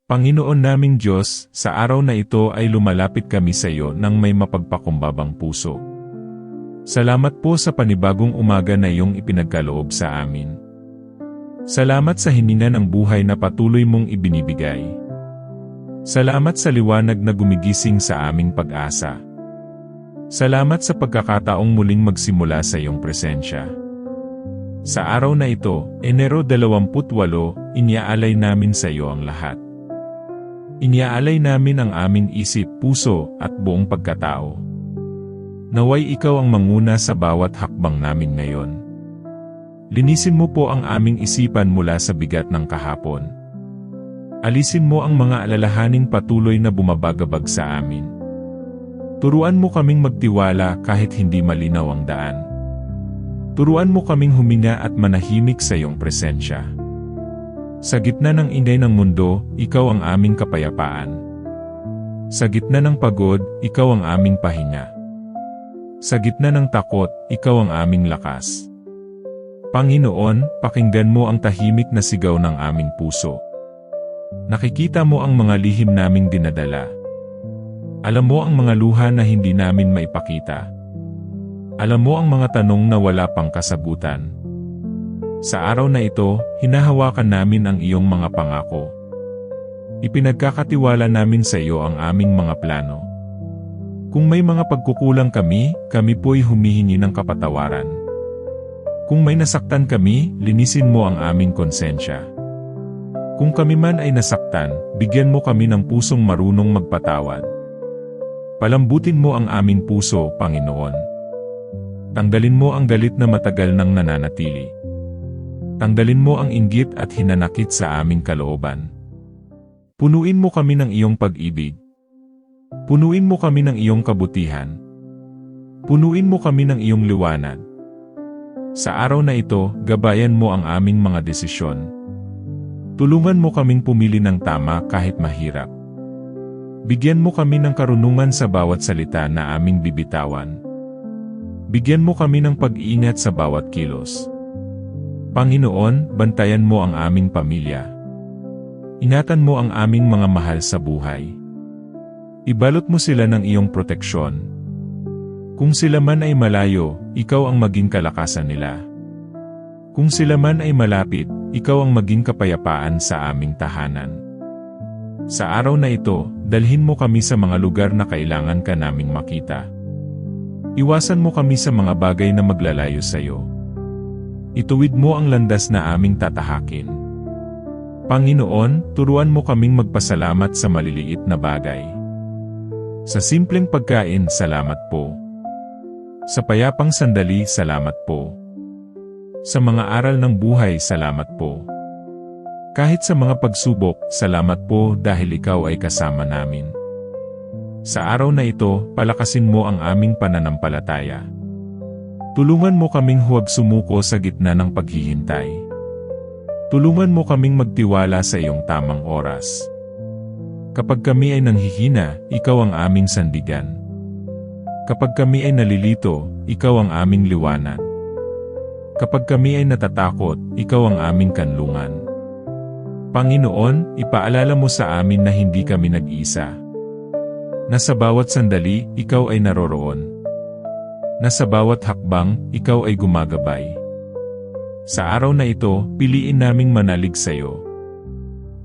Panginoon naming Diyos, sa araw na ito ay lumalapit kami sa iyo ng may mapagpakumbabang puso. Salamat po sa panibagong umaga na iyong ipinagkaloob sa amin. Salamat sa hininga ng buhay na patuloy mong ibinibigay. Salamat sa liwanag na gumigising sa aming pag-asa. Salamat sa pagkakataong muling magsimula sa iyong presensya. Sa araw na ito, Enero 28, iniaalay namin sa iyo ang lahat. Iniaalay namin ang aming isip, puso, at buong pagkatao. Naway ikaw ang manguna sa bawat hakbang namin ngayon. Linisin mo po ang aming isipan mula sa bigat ng kahapon. Alisin mo ang mga alalahaning patuloy na bumabagabag sa amin. Turuan mo kaming magtiwala kahit hindi malinaw ang daan. Turuan mo kaming huminga at manahimik sa iyong presensya. Sa gitna ng ingay ng mundo, ikaw ang aming kapayapaan. Sa gitna ng pagod, ikaw ang aming pahinga. Sa gitna ng takot, ikaw ang aming lakas. Panginoon, pakinggan mo ang tahimik na sigaw ng aming puso. Nakikita mo ang mga lihim naming dinadala. Alam mo ang mga luha na hindi namin maipakita. Alam mo ang mga tanong na wala pang kasagutan. Sa araw na ito, hinahawakan namin ang iyong mga pangako. Ipinagkakatiwala namin sa iyo ang aming mga plano. Kung may mga pagkukulang kami po'y humihingi ng kapatawaran. Kung may nasaktan kami, linisin mo ang aming konsensya. Kung kami man ay nasaktan, bigyan mo kami ng pusong marunong magpatawad. Palambutin mo ang aming puso, Panginoon. Tanggalin mo ang galit na matagal nang nananatili. Tanggalin mo ang inggit at hinanakit sa aming kalooban. Punuin mo kami ng iyong pag-ibig. Punuin mo kami ng iyong kabutihan. Punuin mo kami ng iyong liwanag. Sa araw na ito, gabayan mo ang aming mga desisyon. Tulungan mo kaming pumili ng tama kahit mahirap. Bigyan mo kami ng karunungan sa bawat salita na aming bibitawan. Bigyan mo kami ng pag-iingat sa bawat kilos. Panginoon, bantayan mo ang aming pamilya. Ingatan mo ang aming mga mahal sa buhay. Ibalot mo sila ng iyong proteksyon. Kung sila man ay malayo, ikaw ang maging kalakasan nila. Kung sila man ay malapit, ikaw ang maging kapayapaan sa aming tahanan. Sa araw na ito, dalhin mo kami sa mga lugar na kailangan ka naming makita. Iwasan mo kami sa mga bagay na maglalayo sa iyo. Ituwid mo ang landas na aming tatahakin. Panginoon, turuan mo kaming magpasalamat sa maliliit na bagay. Sa simpleng pagkain, salamat po. Sa payapang sandali, salamat po. Sa mga aral ng buhay, salamat po. Kahit sa mga pagsubok, salamat po dahil ikaw ay kasama namin. Sa araw na ito, palakasin mo ang aming pananampalataya. Tulungan mo kaming huwag sumuko sa gitna ng paghihintay. Tulungan mo kaming magtiwala sa iyong tamang oras. Kapag kami ay nanghihina, ikaw ang aming sandigan. Kapag kami ay nalilito, ikaw ang aming liwanag. Kapag kami ay natatakot, ikaw ang aming kanlungan. Panginoon, ipaalala mo sa amin na hindi kami nag-iisa. Na sa bawat sandali, ikaw ay naroroon. Na sa bawat hakbang, ikaw ay gumagabay. Sa araw na ito, piliin naming manalig sa iyo.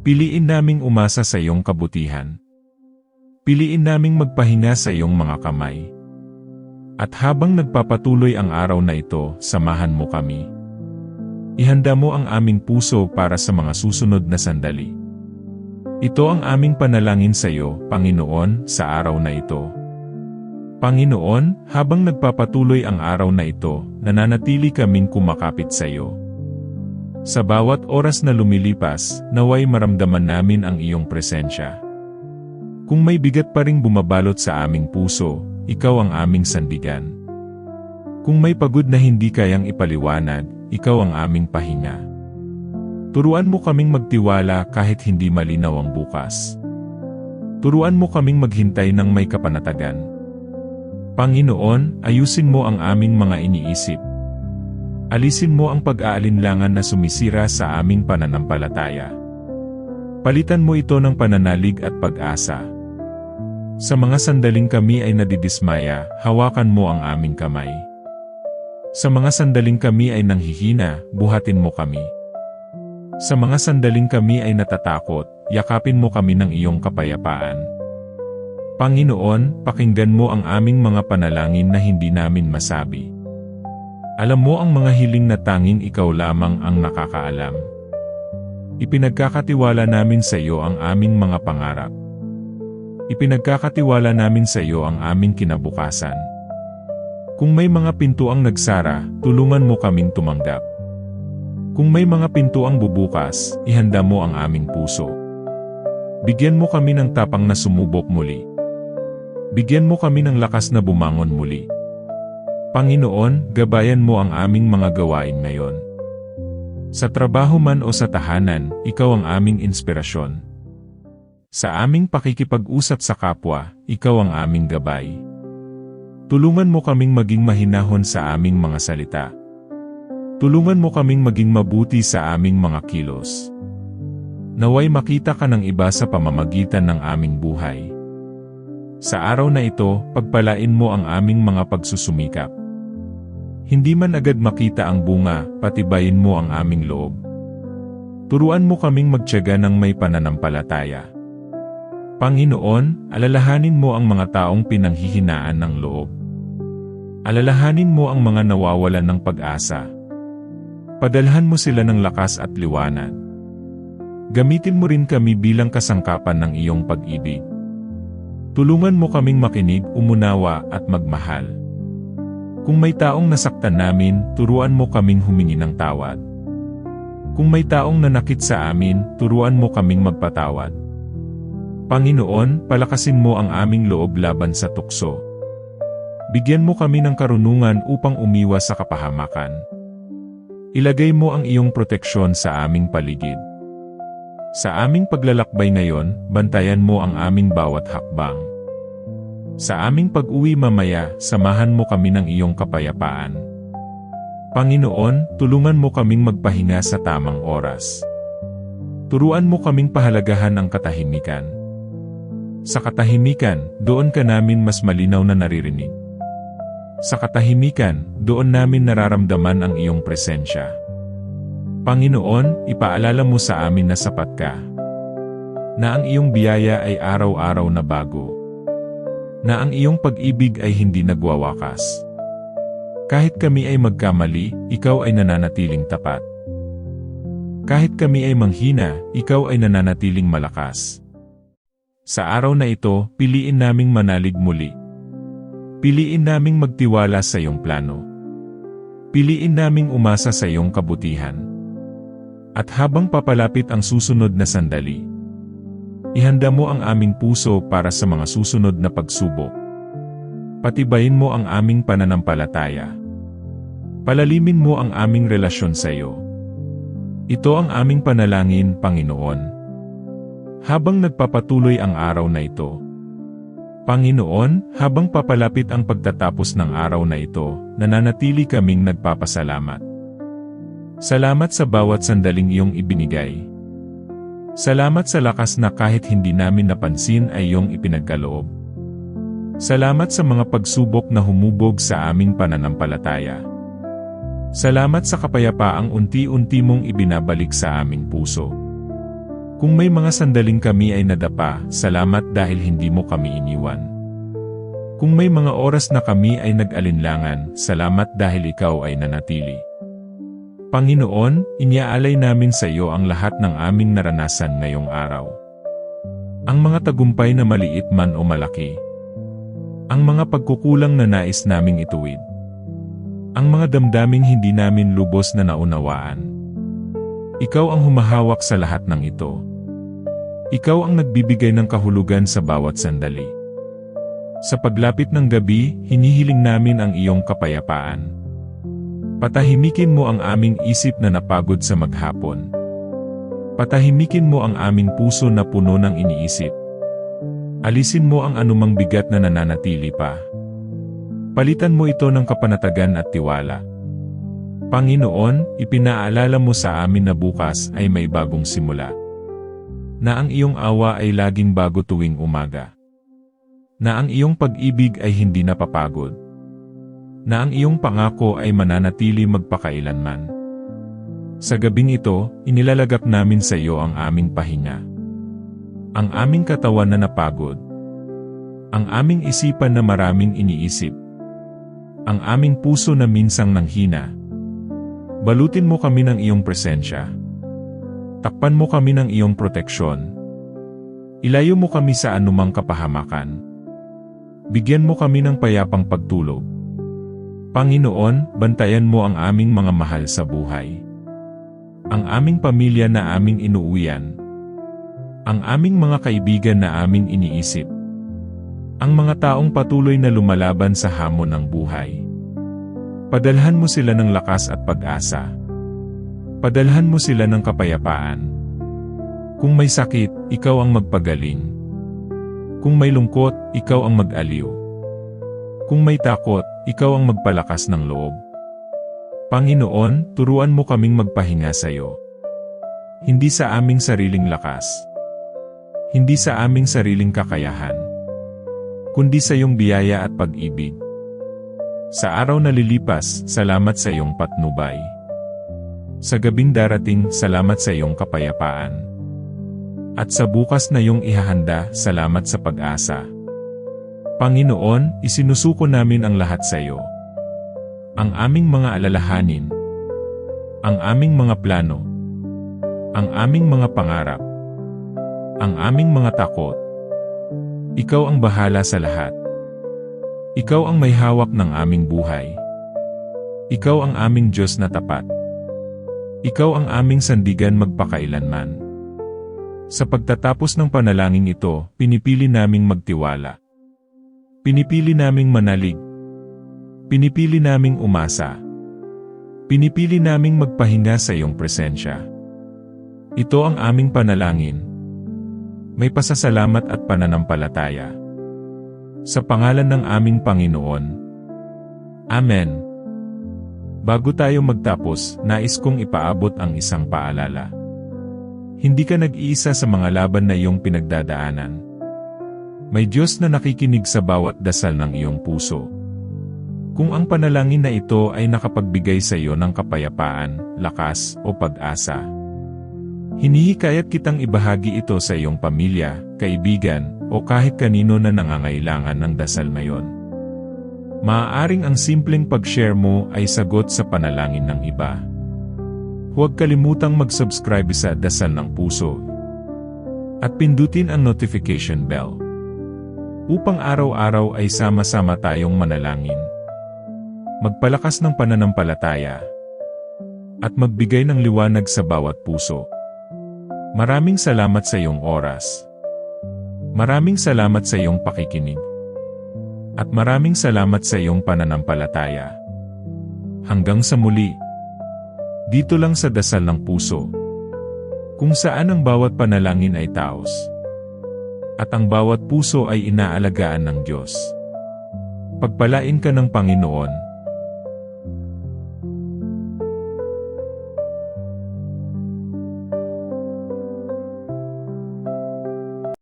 Piliin naming umasa sa iyong kabutihan. Piliin naming magpahinga sa iyong mga kamay. At habang nagpapatuloy ang araw na ito, samahan mo kami. Ihanda mo ang aming puso para sa mga susunod na sandali. Ito ang aming panalangin sa iyo, Panginoon, sa araw na ito. Panginoon, habang nagpapatuloy ang araw na ito, nananatili kaming kumakapit sa iyo. Sa bawat oras na lumilipas, naway maramdaman namin ang iyong presensya. Kung may bigat pa ring bumabalot sa aming puso, ikaw ang aming sandigan. Kung may pagod na hindi kayang ipaliwanag, ikaw ang aming pahinga. Turuan mo kaming magtiwala kahit hindi malinaw ang bukas. Turuan mo kaming maghintay ng may kapanatagan. Panginoon, ayusin mo ang aming mga iniisip. Alisin mo ang pag-aalinlangan na sumisira sa aming pananampalataya. Palitan mo ito ng pananalig at pag-asa. Sa mga sandaling kami ay nadidismaya, hawakan mo ang aming kamay. Sa mga sandaling kami ay nanghihina, buhatin mo kami. Sa mga sandaling kami ay natatakot, yakapin mo kami ng iyong kapayapaan. Panginoon, pakinggan mo ang aming mga panalangin na hindi namin masabi. Alam mo ang mga hiling na tanging ikaw lamang ang nakakaalam. Ipinagkakatiwala namin sa iyo ang aming mga pangarap. Ipinagkakatiwala namin sa iyo ang aming kinabukasan. Kung may mga pintuang nagsara, tulungan mo kaming tumanggap. Kung may mga pintuang bubukas, ihanda mo ang aming puso. Bigyan mo kami ng tapang na sumubok muli. Bigyan mo kami ng lakas na bumangon muli. Panginoon, gabayan mo ang aming mga gawain ngayon. Sa trabaho man o sa tahanan, ikaw ang aming inspirasyon. Sa aming pakikipag-usap sa kapwa, ikaw ang aming gabay. Tulungan mo kaming maging mahinahon sa aming mga salita. Tulungan mo kaming maging mabuti sa aming mga kilos. Naway makita ka ng iba sa pamamagitan ng aming buhay. Sa araw na ito, pagpalain mo ang aming mga pagsusumikap. Hindi man agad makita ang bunga, patibayin mo ang aming loob. Turuan mo kaming magtiyaga ng may pananampalataya. Panginoon, alalahanin mo ang mga taong pinanghihinaan ng loob. Alalahanin mo ang mga nawawalan ng pag-asa. Padalhan mo sila ng lakas at liwanag. Gamitin mo rin kami bilang kasangkapan ng iyong pag-ibig. Tulungan mo kaming makinig, umunawa at magmahal. Kung may taong nasaktan namin, turuan mo kaming humingi ng tawad. Kung may taong nanakit sa amin, turuan mo kaming magpatawad. Panginoon, palakasin mo ang aming loob laban sa tukso. Bigyan mo kami ng karunungan upang umiwas sa kapahamakan. Ilagay mo ang iyong proteksyon sa aming paligid. Sa aming paglalakbay ngayon, bantayan mo ang aming bawat hakbang. Sa aming pag-uwi mamaya, samahan mo kami ng iyong kapayapaan. Panginoon, tulungan mo kaming magpahinga sa tamang oras. Turuan mo kaming pahalagahan ang katahimikan. Sa katahimikan, doon ka namin mas malinaw na naririnig. Sa katahimikan, doon namin nararamdaman ang iyong presensya. Panginoon, ipaalala mo sa amin na sapat ka. Na ang iyong biyaya ay araw-araw na bago. Na ang iyong pag-ibig ay hindi nagwawakas. Kahit kami ay magkamali, ikaw ay nananatiling tapat. Kahit kami ay manghina, ikaw ay nananatiling malakas. Sa araw na ito, piliin naming manalig muli. Piliin naming magtiwala sa iyong plano. Piliin naming umasa sa iyong kabutihan. At habang papalapit ang susunod na sandali, ihanda mo ang aming puso para sa mga susunod na pagsubok. Patibayin mo ang aming pananampalataya. Palalimin mo ang aming relasyon sa iyo. Ito ang aming panalangin, Panginoon. Habang nagpapatuloy ang araw na ito. Panginoon, habang papalapit ang pagtatapos ng araw na ito, nananatili kaming nagpapasalamat. Salamat sa bawat sandaling iyong ibinigay. Salamat sa lakas na kahit hindi namin napansin ay iyong ipinagkaloob. Salamat sa mga pagsubok na humubog sa aming pananampalataya. Salamat sa kapayapaang unti-unti mong ibinabalik sa aming puso. Kung may mga sandaling kami ay nadapa, salamat dahil hindi mo kami iniwan. Kung may mga oras na kami ay nag-alinlangan, salamat dahil ikaw ay nanatili. Panginoon, iniaalay namin sa iyo ang lahat ng aming naranasan ngayong araw. Ang mga tagumpay na maliit man o malaki. Ang mga pagkukulang na nais naming ituwid. Ang mga damdaming hindi namin lubos na naunawaan. Ikaw ang humahawak sa lahat ng ito. Ikaw ang nagbibigay ng kahulugan sa bawat sandali. Sa paglapit ng gabi, hinihiling namin ang iyong kapayapaan. Patahimikin mo ang aming isip na napagod sa maghapon. Patahimikin mo ang aming puso na puno ng iniisip. Alisin mo ang anumang bigat na nananatili pa. Palitan mo ito ng kapanatagan at tiwala. Panginoon, ipinaalala mo sa amin na bukas ay may bagong simula. Na ang iyong awa ay laging bago tuwing umaga. Na ang iyong pag-ibig ay hindi napapagod. Na ang iyong pangako ay mananatili magpakailanman. Sa gabing ito, inilalagak namin sa iyo ang aming pahinga. Ang aming katawan na napagod. Ang aming isipan na maraming iniisip. Ang aming puso na minsang nanghina. Balutin mo kami ng iyong presensya. Takpan mo kami ng iyong proteksyon. Ilayo mo kami sa anumang kapahamakan. Bigyan mo kami ng payapang pagtulog. Panginoon, bantayan mo ang aming mga mahal sa buhay. Ang aming pamilya na aming inuuwian. Ang aming mga kaibigan na aming iniisip. Ang mga taong patuloy na lumalaban sa hamon ng buhay. Padalhan mo sila ng lakas at pag-asa. Padalhan mo sila ng kapayapaan. Kung may sakit, ikaw ang magpagaling. Kung may lungkot, ikaw ang mag-aliw. Kung may takot, ikaw ang magpalakas ng loob. Panginoon, turuan mo kaming magpahinga sa iyo. Hindi sa aming sariling lakas. Hindi sa aming sariling kakayahan. Kundi sa iyong biyaya at pag-ibig. Sa araw na lilipas, salamat sa iyong patnubay. Sa gabing darating, salamat sa iyong kapayapaan. At sa bukas na iyong ihahanda, salamat sa pag-asa. Panginoon, isinusuko namin ang lahat sa iyo. Ang aming mga alalahanin. Ang aming mga plano. Ang aming mga pangarap. Ang aming mga takot. Ikaw ang bahala sa lahat. Ikaw ang may hawak ng aming buhay. Ikaw ang aming Diyos na tapat. Ikaw ang aming sandigan magpakailanman. Sa pagtatapos ng panalangin ito, pinipili naming magtiwala. Pinipili naming manalig. Pinipili naming umasa. Pinipili naming magpahinga sa iyong presensya. Ito ang aming panalangin. May pasasalamat at pananampalataya. Sa pangalan ng aming Panginoon. Amen. Bago tayo magtapos, nais kong ipaabot ang isang paalala. Hindi ka nag-iisa sa mga laban na iyong pinagdadaanan. May Diyos na nakikinig sa bawat dasal ng iyong puso. Kung ang panalangin na ito ay nakapagbigay sa iyo ng kapayapaan, lakas, o pag-asa, hinihikayat kitang ibahagi ito sa iyong pamilya, kaibigan, o kahit kanino na nangangailangan ng dasal na iyon. Maaaring ang simpleng pag-share mo ay sagot sa panalangin ng iba. Huwag kalimutang mag-subscribe sa Dasal ng Puso at pindutin ang notification bell upang araw-araw ay sama-sama tayong manalangin, magpalakas ng pananampalataya at magbigay ng liwanag sa bawat puso. Maraming salamat sa iyong oras. Maraming salamat sa iyong pakikinig. At maraming salamat sa iyong pananampalataya. Hanggang sa muli. Dito lang sa Dasal ng Puso. Kung saan ang bawat panalangin ay taos. At ang bawat puso ay inaalagaan ng Diyos. Pagpalain ka ng Panginoon.